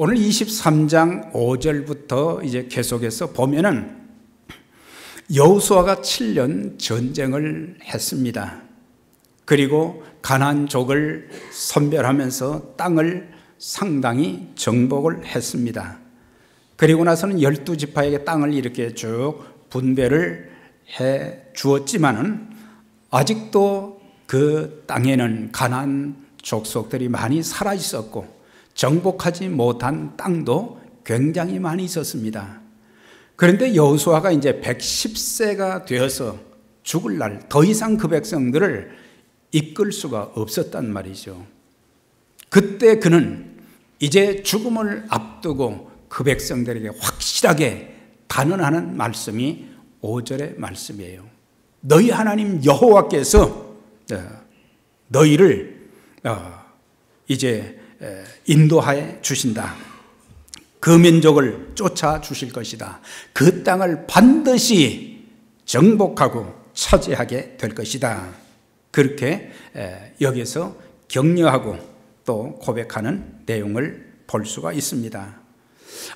오늘 23장 5절부터 이제 계속해서 보면은 여호수아가 7년 전쟁을 했습니다. 그리고 가나안족을 선별하면서 땅을 상당히 정복을 했습니다. 그리고 나서는 12지파에게 땅을 이렇게 쭉 분배를 해 주었지만은 아직도 그 땅에는 가나안 족속들이 많이 살아 있었고 정복하지 못한 땅도 굉장히 많이 있었습니다. 그런데 여호수아가 이제 110세가 되어서 죽을 날 더 이상 그 백성들을 이끌 수가 없었단 말이죠. 그때 그는 이제 죽음을 앞두고 그 백성들에게 확실하게 단언하는 말씀이 5절의 말씀이에요. 너희 하나님 여호와께서 너희를 이제 인도하여 주신다. 그 민족을 쫓아 주실 것이다. 그 땅을 반드시 정복하고 차지하게 될 것이다. 그렇게 여기서 격려하고 또 고백하는 내용을 볼 수가 있습니다.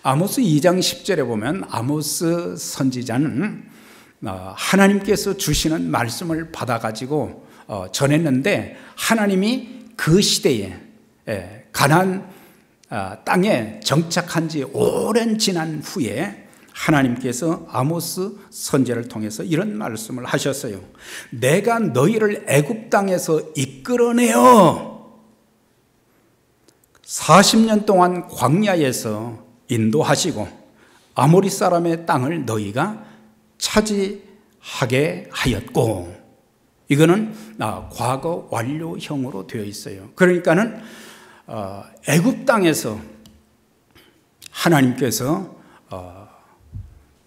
아모스 2장 10절에 보면 아모스 선지자는 하나님께서 주시는 말씀을 받아가지고 전했는데 하나님이 그 시대에 가나안 땅에 정착한 지 오랜 지난 후에 하나님께서 아모스 선지자를 통해서 이런 말씀을 하셨어요. 내가 너희를 애굽 땅에서 이끌어내어 40년 동안 광야에서 인도하시고 아모리 사람의 땅을 너희가 차지하게 하였고, 이거는 과거 완료형으로 되어 있어요. 그러니까는 애굽 땅에서 하나님께서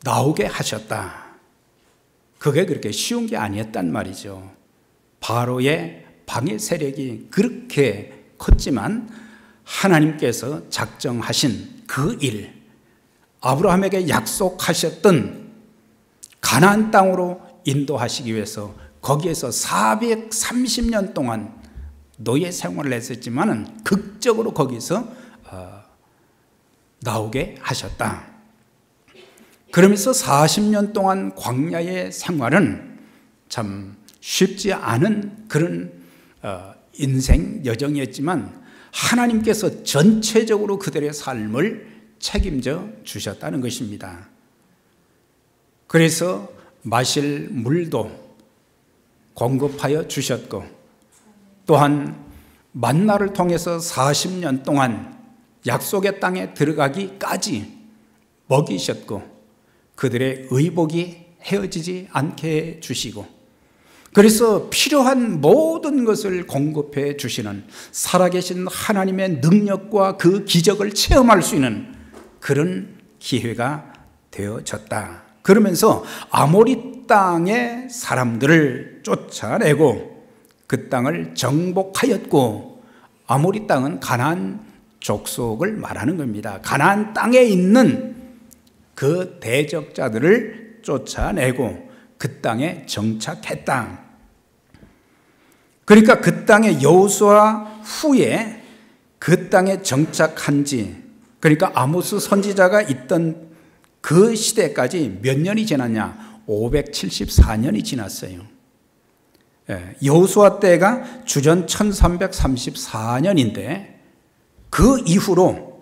나오게 하셨다. 그게 그렇게 쉬운 게 아니었단 말이죠. 바로의 방해 세력이 그렇게 컸지만 하나님께서 작정하신 그 일, 아브라함에게 약속하셨던 가나안 땅으로 인도하시기 위해서 거기에서 430년 동안 노예 생활을 했었지만 극적으로 거기서 나오게 하셨다. 그러면서 40년 동안 광야의 생활은 참 쉽지 않은 그런 인생 여정이었지만 하나님께서 전체적으로 그들의 삶을 책임져 주셨다는 것입니다. 그래서 마실 물도 공급하여 주셨고, 또한 만나를 통해서 40년 동안 약속의 땅에 들어가기까지 먹이셨고, 그들의 의복이 헤어지지 않게 해주시고, 그래서 필요한 모든 것을 공급해 주시는 살아계신 하나님의 능력과 그 기적을 체험할 수 있는 그런 기회가 되어졌다. 그러면서 아모리 땅의 사람들을 쫓아내고 그 땅을 정복하였고, 아모리 땅은 가나안 족속을 말하는 겁니다. 가나안 땅에 있는 그 대적자들을 쫓아내고 그 땅에 정착했다. 그러니까 그 땅에 여호수아 후에 그 땅에 정착한 지, 그러니까 아모스 선지자가 있던 그 시대까지 몇 년이 지났냐? 574년이 지났어요. 여호수아 때가 주전 1334년인데 그 이후로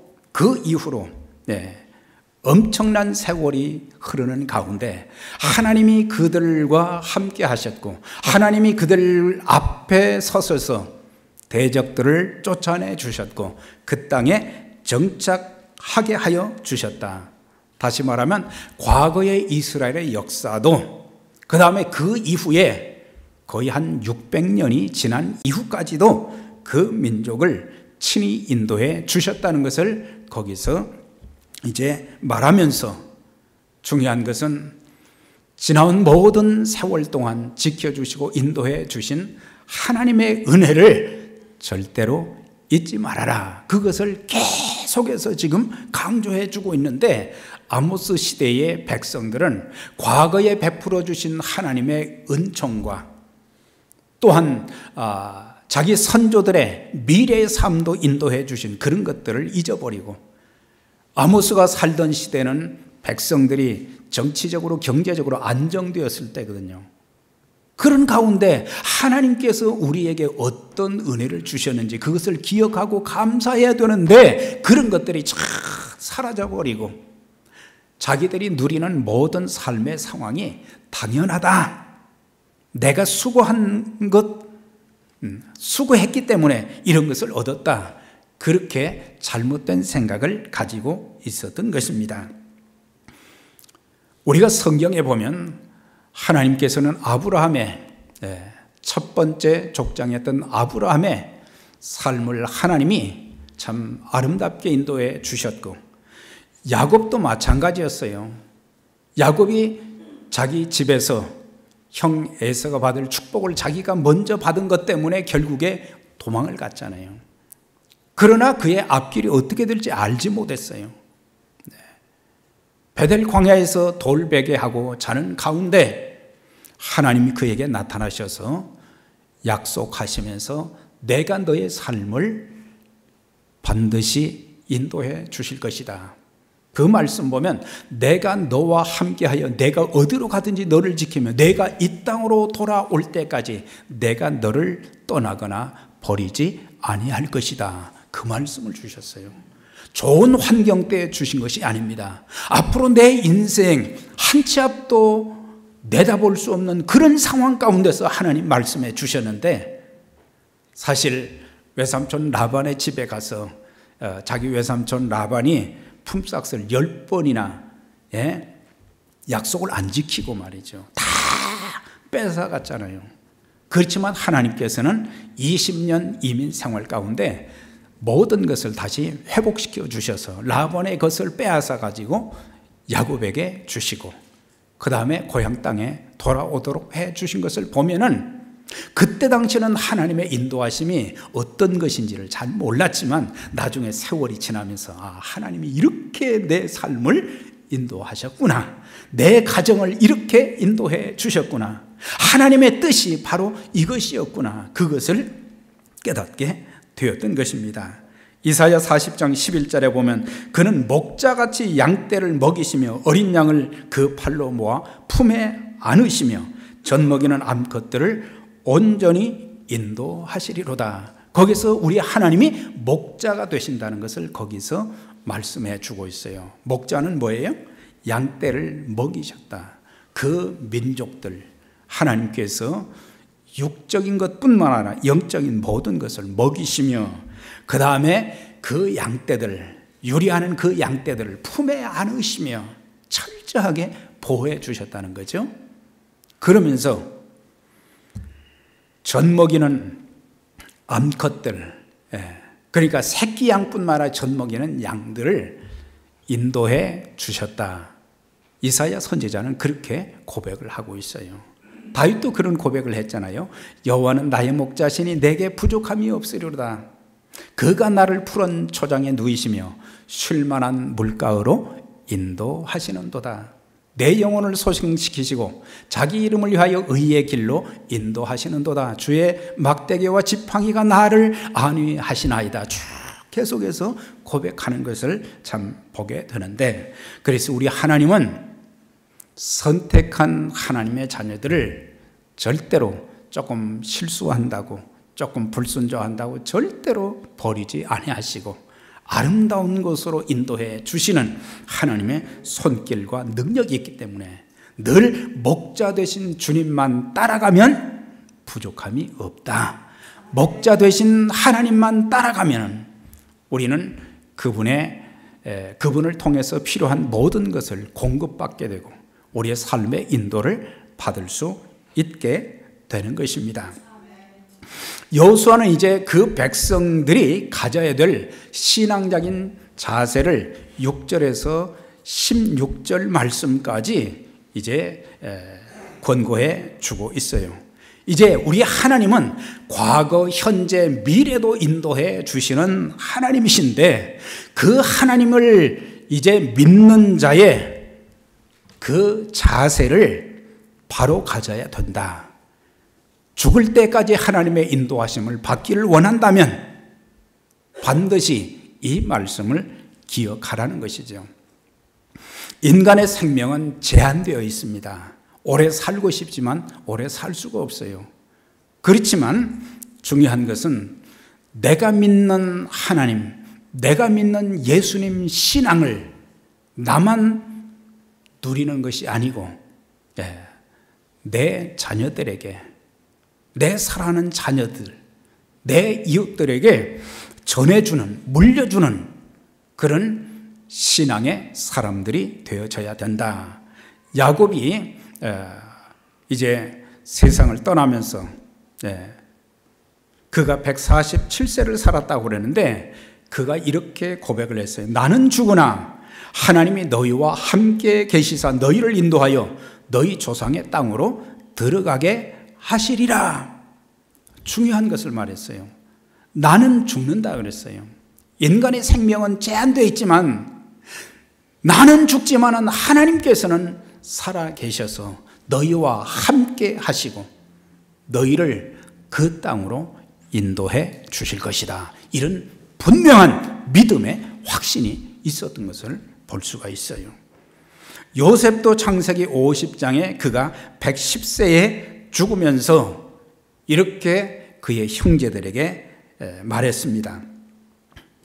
엄청난 세월이 흐르는 가운데 하나님이 그들과 함께 하셨고, 하나님이 그들 앞에 서서서 대적들을 쫓아내 주셨고 그 땅에 정착하게 하여 주셨다. 다시 말하면 과거의 이스라엘의 역사도, 그 다음에 그 이후에 거의 한 600년이 지난 이후까지도 그 민족을 친히 인도해 주셨다는 것을 거기서 이제 말하면서, 중요한 것은 지나온 모든 세월 동안 지켜주시고 인도해 주신 하나님의 은혜를 절대로 잊지 말아라. 그것을 계속해서 지금 강조해 주고 있는데, 아모스 시대의 백성들은 과거에 베풀어 주신 하나님의 은총과 또한 자기 선조들의 미래의 삶도 인도해 주신 그런 것들을 잊어버리고 아모스가 살던 시대는 백성들이 정치적으로 경제적으로 안정되었을 때거든요. 그런 가운데 하나님께서 우리에게 어떤 은혜를 주셨는지 그것을 기억하고 감사해야 되는데 그런 것들이 쫙 사라져버리고 자기들이 누리는 모든 삶의 상황이 당연하다. 내가 수고한 것, 수고했기 때문에 이런 것을 얻었다. 그렇게 잘못된 생각을 가지고 있었던 것입니다. 우리가 성경에 보면 하나님께서는 아브라함의 첫 번째 족장이었던 아브라함의 삶을 하나님이 참 아름답게 인도해 주셨고 야곱도 마찬가지였어요. 야곱이 자기 집에서 형 에서가 받을 축복을 자기가 먼저 받은 것 때문에 결국에 도망을 갔잖아요. 그러나 그의 앞길이 어떻게 될지 알지 못했어요. 베델 광야에서 돌베개하고 자는 가운데 하나님이 그에게 나타나셔서 약속하시면서 내가 너의 삶을 반드시 인도해 주실 것이다. 그 말씀 보면 내가 너와 함께하여 내가 어디로 가든지 너를 지키며 내가 이 땅으로 돌아올 때까지 내가 너를 떠나거나 버리지 아니할 것이다. 그 말씀을 주셨어요. 좋은 환경 때 주신 것이 아닙니다. 앞으로 내 인생 한 치 앞도 내다볼 수 없는 그런 상황 가운데서 하나님 말씀해 주셨는데 사실 외삼촌 라반의 집에 가서 자기 외삼촌 라반이 품삯을 10번이나 약속을 안 지키고 말이죠. 다 뺏어갔잖아요. 그렇지만 하나님께서는 20년 이민 생활 가운데 모든 것을 다시 회복시켜 주셔서 라반의 것을 빼앗아 가지고 야곱에게 주시고 그 다음에 고향 땅에 돌아오도록 해 주신 것을 보면은 그때 당시는 하나님의 인도하심이 어떤 것인지를 잘 몰랐지만 나중에 세월이 지나면서 하나님이 이렇게 내 삶을 인도하셨구나. 내 가정을 이렇게 인도해 주셨구나. 하나님의 뜻이 바로 이것이었구나. 그것을 깨닫게 되었던 것입니다. 이사야 40장 11절에 보면 그는 목자같이 양떼를 먹이시며 어린 양을 그 팔로 모아 품에 안으시며 젖먹이는 암컷들을 온전히 인도하시리로다. 거기서 우리 하나님이 목자가 되신다는 것을 거기서 말씀해 주고 있어요. 목자는 뭐예요? 양떼를 먹이셨다. 그 민족들 하나님께서 육적인 것뿐만 아니라 영적인 모든 것을 먹이시며 그 다음에 그 양떼들 유리하는 그 양떼들을 품에 안으시며 철저하게 보호해 주셨다는 거죠. 그러면서 젖먹이는 암컷들 그러니까 새끼 양뿐만 아니라 젖먹이는 양들을 인도해 주셨다. 이사야 선지자는 그렇게 고백을 하고 있어요. 다윗도 그런 고백을 했잖아요. 여호와는 나의 목자시니 내게 부족함이 없으리로다. 그가 나를 푸른 초장에 누이시며 쉴만한 물가으로 인도하시는도다. 내 영혼을 소생시키시고 자기 이름을 위하여 의의 길로 인도하시는도다. 주의 막대기와 지팡이가 나를 안위하시나이다. 쭉 계속해서 고백하는 것을 참 보게 되는데 그래서 우리 하나님은 선택한 하나님의 자녀들을 절대로 조금 실수한다고 조금 불순종한다고 절대로 버리지 아니하시고 아름다운 곳으로 인도해 주시는 하나님의 손길과 능력이 있기 때문에 늘 목자 되신 주님만 따라가면 부족함이 없다. 목자 되신 하나님만 따라가면 우리는 그분을 통해서 필요한 모든 것을 공급받게 되고 우리의 삶의 인도를 받을 수 있게 되는 것입니다. 여호수아는 이제 그 백성들이 가져야 될 신앙적인 자세를 6절에서 16절 말씀까지 이제 권고해 주고 있어요. 이제 우리 하나님은 과거, 현재, 미래도 인도해 주시는 하나님이신데 그 하나님을 이제 믿는 자의 그 자세를 바로 가져야 된다. 죽을 때까지 하나님의 인도하심을 받기를 원한다면 반드시 이 말씀을 기억하라는 것이죠. 인간의 생명은 제한되어 있습니다. 오래 살고 싶지만 오래 살 수가 없어요. 그렇지만 중요한 것은 내가 믿는 하나님, 내가 믿는 예수님 신앙을 나만 누리는 것이 아니고 내 자녀들에게, 내 사랑하는 자녀들, 내 이웃들에게 전해주는, 물려주는 그런 신앙의 사람들이 되어져야 된다. 야곱이 이제 세상을 떠나면서 그가 147세를 살았다고 그러는데 그가 이렇게 고백을 했어요. 나는 죽으나 하나님이 너희와 함께 계시사 너희를 인도하여 너희 조상의 땅으로 들어가게 하시리라. 중요한 것을 말했어요. 나는 죽는다 그랬어요. 인간의 생명은 제한되어 있지만 나는 죽지만은 하나님께서는 살아 계셔서 너희와 함께 하시고 너희를 그 땅으로 인도해 주실 것이다. 이런 분명한 믿음의 확신이 있었던 것을 볼 수가 있어요. 요셉도 창세기 50장에 그가 110세에 죽으면서 이렇게 그의 형제들에게 말했습니다.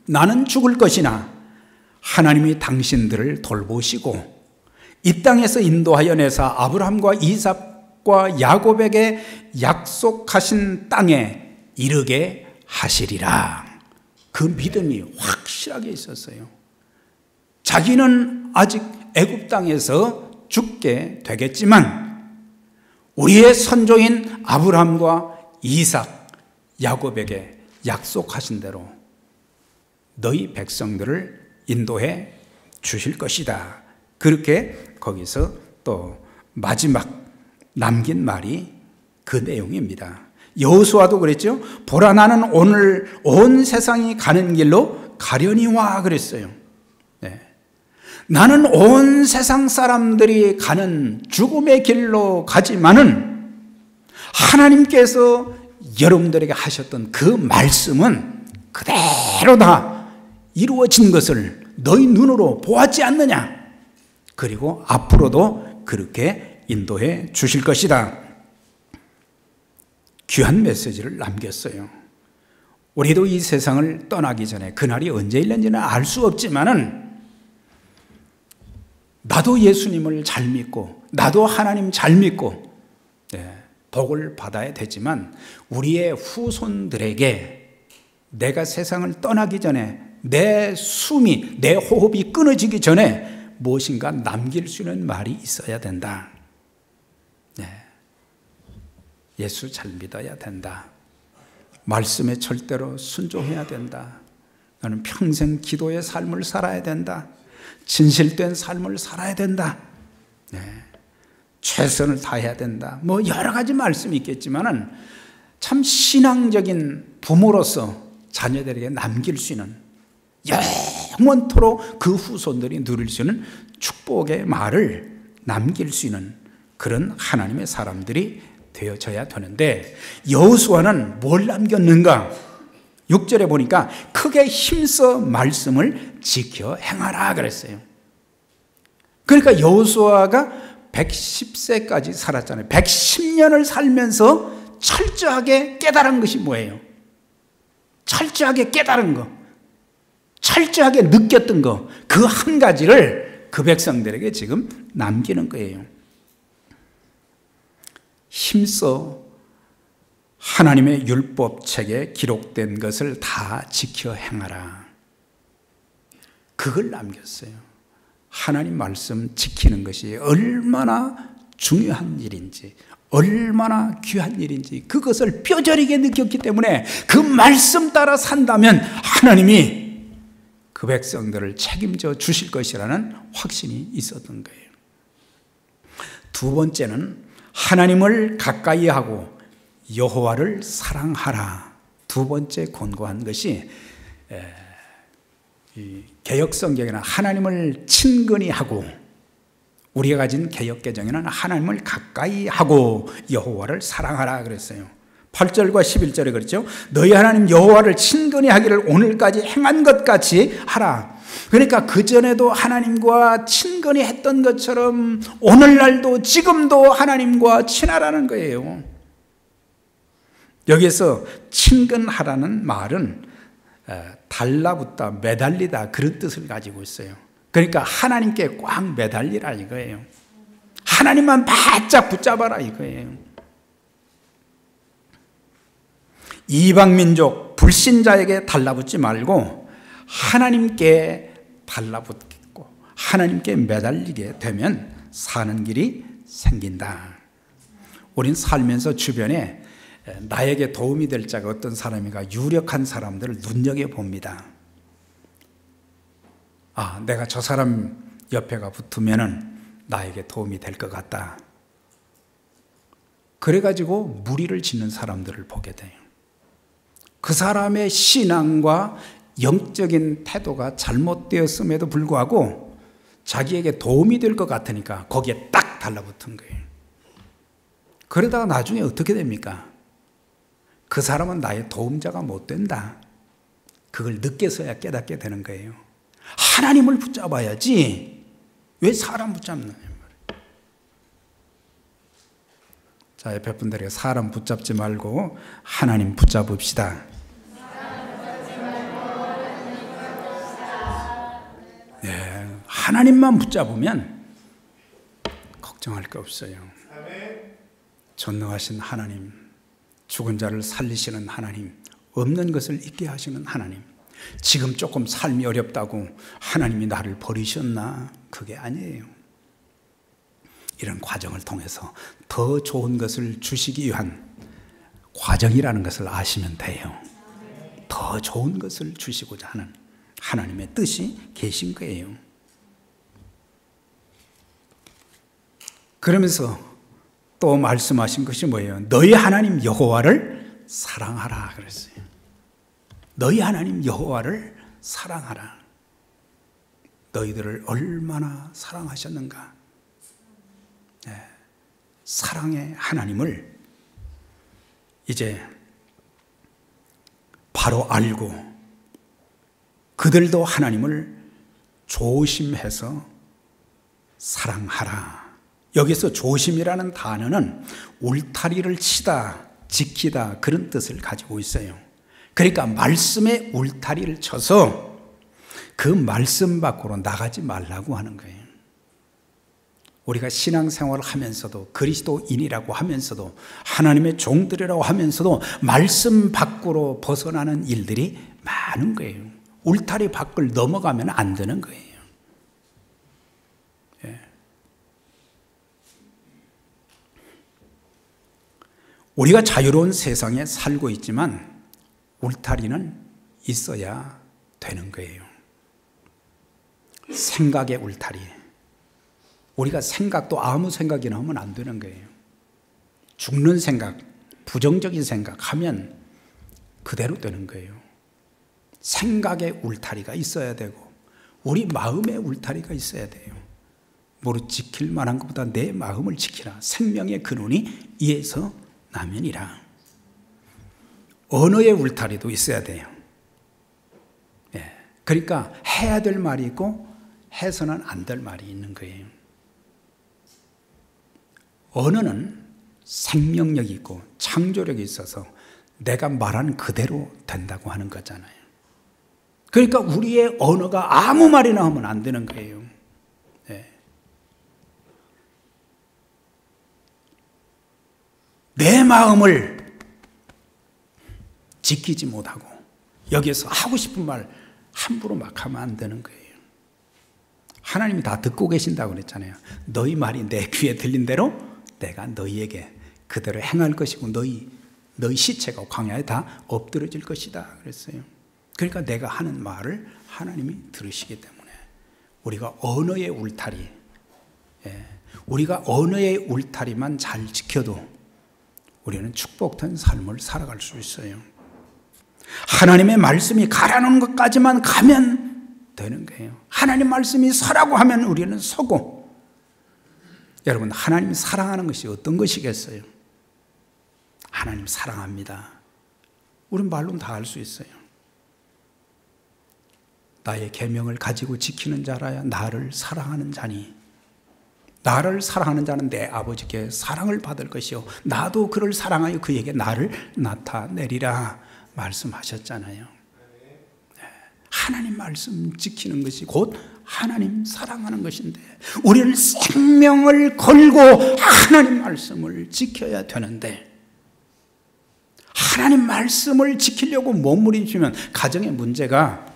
나는 죽을 것이나 하나님이 당신들을 돌보시고 이 땅에서 인도하여 내사 아브라함과 이삭과 야곱에게 약속하신 땅에 이르게 하시리라. 그 믿음이 확실하게 있었어요. 자기는 아직 애굽 땅에서 죽게 되겠지만 우리의 선조인 아브라함과 이삭, 야곱에게 약속하신 대로 너희 백성들을 인도해 주실 것이다. 그렇게 거기서 또 마지막 남긴 말이 그 내용입니다. 여호수아도 그랬죠. 보라 나는 오늘 온 세상이 가는 길로 가려니와 그랬어요. 나는 온 세상 사람들이 가는 죽음의 길로 가지만은 하나님께서 여러분들에게 하셨던 그 말씀은 그대로 다 이루어진 것을 너희 눈으로 보았지 않느냐. 그리고 앞으로도 그렇게 인도해 주실 것이다. 귀한 메시지를 남겼어요. 우리도 이 세상을 떠나기 전에 그날이 언제 있는지는 알 수 없지만은 나도 예수님을 잘 믿고 나도 하나님 잘 믿고 복을 받아야 되지만 우리의 후손들에게 내가 세상을 떠나기 전에 내 숨이, 내 호흡이 끊어지기 전에 무엇인가 남길 수 있는 말이 있어야 된다. 예수 잘 믿어야 된다. 말씀에 절대로 순종해야 된다. 나는 평생 기도의 삶을 살아야 된다. 진실된 삶을 살아야 된다. 최선을 다해야 된다. 뭐 여러 가지 말씀이 있겠지만은 참 신앙적인 부모로서 자녀들에게 남길 수 있는 영원토록 그 후손들이 누릴 수 있는 축복의 말을 남길 수 있는 그런 하나님의 사람들이 되어져야 되는데 여호수아는 뭘 남겼는가? 6절에 보니까 크게 힘써 말씀을 지켜 행하라 그랬어요. 그러니까 여호수아가 110세까지 살았잖아요. 110년을 살면서 철저하게 깨달은 것이 뭐예요? 철저하게 깨달은 거, 철저하게 느꼈던 거, 그 한 가지를 그 백성들에게 지금 남기는 거예요. 힘써 하나님의 율법책에 기록된 것을 다 지켜 행하라. 그걸 남겼어요. 하나님 말씀 지키는 것이 얼마나 중요한 일인지, 얼마나 귀한 일인지 그것을 뼈저리게 느꼈기 때문에 그 말씀 따라 산다면 하나님이 그 백성들을 책임져 주실 것이라는 확신이 있었던 거예요. 두 번째는 하나님을 가까이 하고 여호와를 사랑하라. 두 번째 권고한 것이 개역 성경에는 하나님을 친근히 하고 우리가 가진 개역 개정에는 하나님을 가까이 하고 여호와를 사랑하라 그랬어요. 8절과 11절에 그랬죠. 너희 하나님 여호와를 친근히 하기를 오늘까지 행한 것 같이 하라. 그러니까 그전에도 하나님과 친근히 했던 것처럼 오늘날도 지금도 하나님과 친하라는 거예요. 여기에서 친근하라는 말은 달라붙다, 매달리다 그런 뜻을 가지고 있어요. 그러니까 하나님께 꽉 매달리라 이거예요. 하나님만 바짝 붙잡아라 이거예요. 이방민족 불신자에게 달라붙지 말고 하나님께 달라붙고 하나님께 매달리게 되면 사는 길이 생긴다. 우린 살면서 주변에 나에게 도움이 될 자가 어떤 사람인가 유력한 사람들을 눈여겨봅니다. 아, 내가 저 사람 옆에가 붙으면은 나에게 도움이 될 것 같다. 그래가지고 무리를 짓는 사람들을 보게 돼요. 그 사람의 신앙과 영적인 태도가 잘못되었음에도 불구하고 자기에게 도움이 될 것 같으니까 거기에 딱 달라붙은 거예요. 그러다가 나중에 어떻게 됩니까? 그 사람은 나의 도움자가 못 된다. 그걸 늦게서야 깨닫게 되는 거예요. 하나님을 붙잡아야지 왜 사람 붙잡느냐 말이에요. 자, 옆에 분들에게 사람 붙잡지 말고 하나님 붙잡읍시다. 네, 하나님만 붙잡으면 걱정할 게 없어요. 전능하신 하나님, 죽은 자를 살리시는 하나님, 없는 것을 있게 하시는 하나님. 지금 조금 삶이 어렵다고 하나님이 나를 버리셨나? 그게 아니에요. 이런 과정을 통해서 더 좋은 것을 주시기 위한 과정이라는 것을 아시면 돼요. 더 좋은 것을 주시고자 하는 하나님의 뜻이 계신 거예요. 그러면서 또 말씀하신 것이 뭐예요? 너희 하나님 여호와를 사랑하라 그랬어요. 너희 하나님 여호와를 사랑하라. 너희들을 얼마나 사랑하셨는가? 네. 사랑의 하나님을 이제 바로 알고 그들도 하나님을 조심해서 사랑하라. 여기서 조심이라는 단어는 울타리를 치다, 지키다 그런 뜻을 가지고 있어요. 그러니까 말씀의 울타리를 쳐서 그 말씀 밖으로 나가지 말라고 하는 거예요. 우리가 신앙생활을 하면서도 그리스도인이라고 하면서도 하나님의 종들이라고 하면서도 말씀 밖으로 벗어나는 일들이 많은 거예요. 울타리 밖을 넘어가면 안 되는 거예요. 예. 우리가 자유로운 세상에 살고 있지만 울타리는 있어야 되는 거예요. 생각의 울타리. 우리가 생각도 아무 생각이나 하면 안 되는 거예요. 죽는 생각, 부정적인 생각하면 그대로 되는 거예요. 생각의 울타리가 있어야 되고 우리 마음의 울타리가 있어야 돼요. 무릇 지킬 만한 것보다 내 마음을 지키라. 생명의 근원이 이에서 나면이라. 언어의 울타리도 있어야 돼요. 예. 그러니까 해야 될 말이 있고 해서는 안 될 말이 있는 거예요. 언어는 생명력이 있고 창조력이 있어서 내가 말한 그대로 된다고 하는 거잖아요. 그러니까 우리의 언어가 아무 말이나 하면 안 되는 거예요. 네. 내 마음을 지키지 못하고 여기에서 하고 싶은 말 함부로 막 하면 안 되는 거예요. 하나님이 다 듣고 계신다고 그랬잖아요. 너희 말이 내 귀에 들린 대로 내가 너희에게 그대로 행할 것이고 너희 시체가 광야에 다 엎드러질 것이다 그랬어요. 그러니까 내가 하는 말을 하나님이 들으시기 때문에 우리가 언어의 울타리, 우리가 언어의 울타리만 잘 지켜도 우리는 축복된 삶을 살아갈 수 있어요. 하나님의 말씀이 가라는 것까지만 가면 되는 거예요. 하나님 말씀이 서라고 하면 우리는 서고. 여러분, 하나님 사랑하는 것이 어떤 것이겠어요? 하나님 사랑합니다. 우린 말로는 다 알 수 있어요. 나의 계명을 가지고 지키는 자라야 나를 사랑하는 자니 나를 사랑하는 자는 내 아버지께 사랑을 받을 것이요 나도 그를 사랑하여 그에게 나를 나타내리라 말씀하셨잖아요. 하나님 말씀 지키는 것이 곧 하나님 사랑하는 것인데 우리는 생명을 걸고 하나님 말씀을 지켜야 되는데 하나님 말씀을 지키려고 몸부림치면 가정의 문제가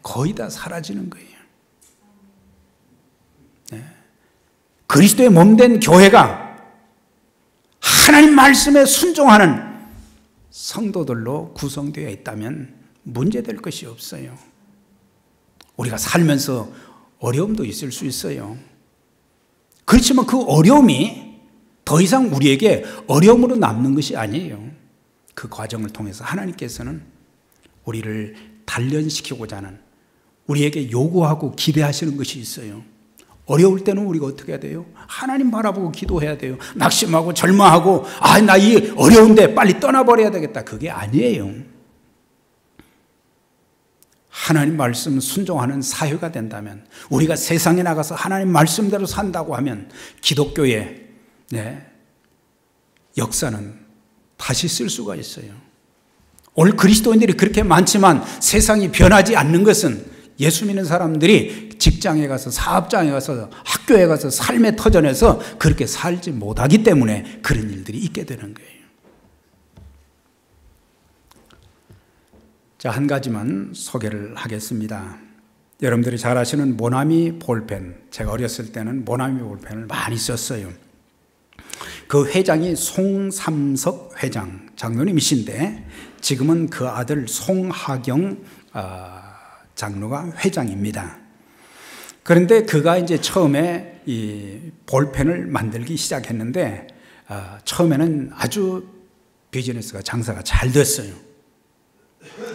거의 다 사라지는 거예요. 그리스도의 몸된 교회가 하나님 말씀에 순종하는 성도들로 구성되어 있다면 문제될 것이 없어요. 우리가 살면서 어려움도 있을 수 있어요. 그렇지만 그 어려움이 더 이상 우리에게 어려움으로 남는 것이 아니에요. 그 과정을 통해서 하나님께서는 우리를 단련시키고자 하는 우리에게 요구하고 기대하시는 것이 있어요. 어려울 때는 우리가 어떻게 해야 돼요? 하나님 바라보고 기도해야 돼요. 낙심하고 절망하고 나 이 어려운데 빨리 떠나버려야 되겠다. 그게 아니에요. 하나님 말씀 순종하는 사회가 된다면 우리가 세상에 나가서 하나님 말씀대로 산다고 하면 기독교의 역사는 다시 쓸 수가 있어요. 오늘 그리스도인들이 그렇게 많지만 세상이 변하지 않는 것은 예수 믿는 사람들이 직장에 가서 사업장에 가서 학교에 가서 삶의 터전에서 그렇게 살지 못하기 때문에 그런 일들이 있게 되는 거예요. 자, 한 가지만 소개를 하겠습니다. 여러분들이 잘 아시는 모나미 볼펜, 제가 어렸을 때는 모나미 볼펜을 많이 썼어요. 그 회장이 송삼석 회장, 장로님이신데 지금은 그 아들 송하경 장로가 회장입니다. 그런데 그가 이제 처음에 이 볼펜을 만들기 시작했는데 처음에는 아주 비즈니스가 장사가 잘 됐어요.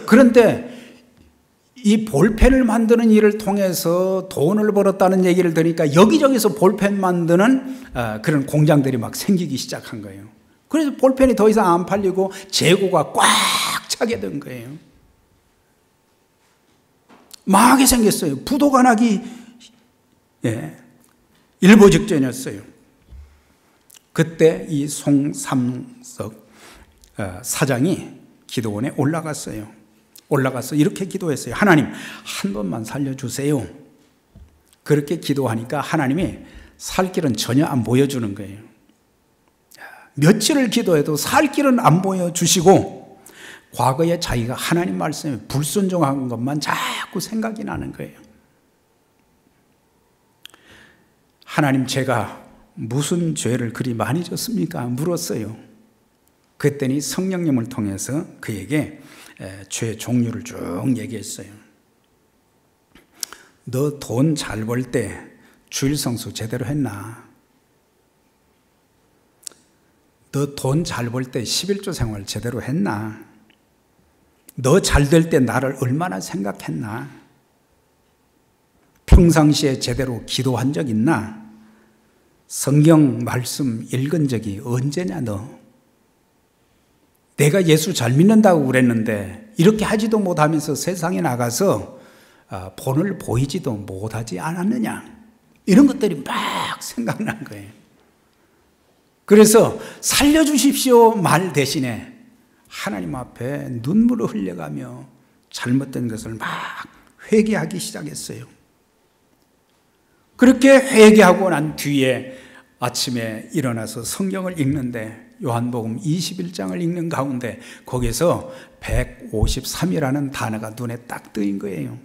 그런데 이 볼펜을 만드는 일을 통해서 돈을 벌었다는 얘기를 들으니까 여기저기서 볼펜 만드는 그런 공장들이 막 생기기 시작한 거예요. 그래서 볼펜이 더 이상 안 팔리고 재고가 꽉 차게 된 거예요. 망하게 생겼어요. 부도가 나기 일보 직전이었어요. 그때 이 송삼석 사장이 기도원에 올라가서 이렇게 기도했어요. 하나님, 한 번만 살려주세요. 그렇게 기도하니까 하나님이 살 길은 전혀 안 보여주는 거예요. 며칠을 기도해도 살 길은 안 보여주시고 과거에 자기가 하나님 말씀에 불순종한 것만 자꾸 생각이 나는 거예요. 하나님, 제가 무슨 죄를 그리 많이 졌습니까? 물었어요. 그랬더니 성령님을 통해서 그에게 죄 종류를 쭉 얘기했어요. 너 돈 잘 벌 때 주일 성수 제대로 했나? 너 돈 잘 벌 때 11조 생활 제대로 했나? 너 잘 될 때 나를 얼마나 생각했나? 평상시에 제대로 기도한 적 있나? 성경 말씀 읽은 적이 언제냐 너? 내가 예수 잘 믿는다고 그랬는데 이렇게 하지도 못하면서 세상에 나가서 본을 보이지도 못하지 않았느냐? 이런 것들이 막 생각난 거예요. 그래서 살려주십시오 말 대신에 하나님 앞에 눈물을 흘려가며 잘못된 것을 막 회개하기 시작했어요. 그렇게 회개하고 난 뒤에 아침에 일어나서 성경을 읽는데 요한복음 21장을 읽는 가운데 거기서 153이라는 단어가 눈에 딱 뜨인 거예요.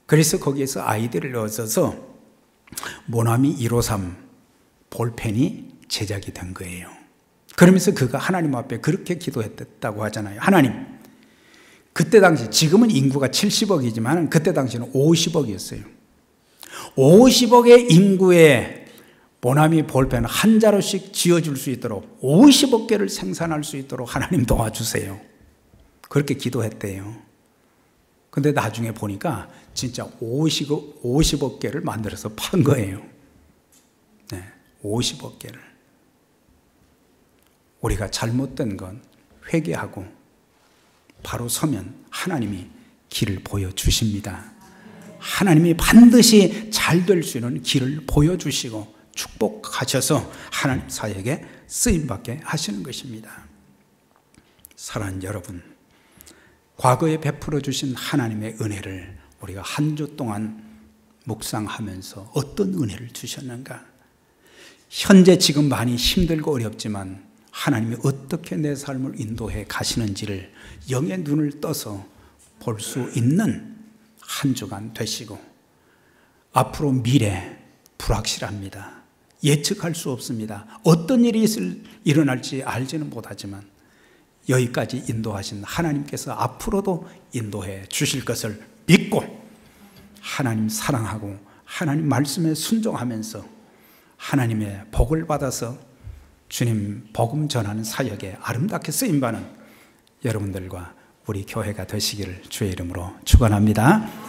그래서 거기에서 아이디어를 얻어서 모나미 153 볼펜이 제작이 된 거예요. 그러면서 그가 하나님 앞에 그렇게 기도했다고 하잖아요. 하나님, 그때 당시, 지금은 인구가 70억이지만 그때 당시는 50억이었어요. 50억의 인구에 모나미 볼펜 한 자루씩 지어줄 수 있도록 50억 개를 생산할 수 있도록 하나님 도와주세요. 그렇게 기도했대요. 근데 나중에 보니까 진짜 50억 개를 만들어서 판 거예요. 50억 개를. 우리가 잘못된 건 회개하고 바로 서면 하나님이 길을 보여주십니다. 하나님이 반드시 잘 될 수 있는 길을 보여주시고 축복하셔서 하나님 사역에 쓰임받게 하시는 것입니다. 사랑하는 여러분, 과거에 베풀어 주신 하나님의 은혜를 우리가 한 주 동안 묵상하면서 어떤 은혜를 주셨는가? 현재 지금 많이 힘들고 어렵지만 하나님이 어떻게 내 삶을 인도해 가시는지를 영의 눈을 떠서 볼 수 있는 한 주간 되시고, 앞으로 미래 불확실합니다. 예측할 수 없습니다. 어떤 일이 일어날지 알지는 못하지만 여기까지 인도하신 하나님께서 앞으로도 인도해 주실 것을 믿고 하나님 사랑하고 하나님 말씀에 순종하면서 하나님의 복을 받아서 주님 복음 전하는 사역에 아름답게 쓰임받는 여러분들과 우리 교회가 되시기를 주의 이름으로 축원합니다.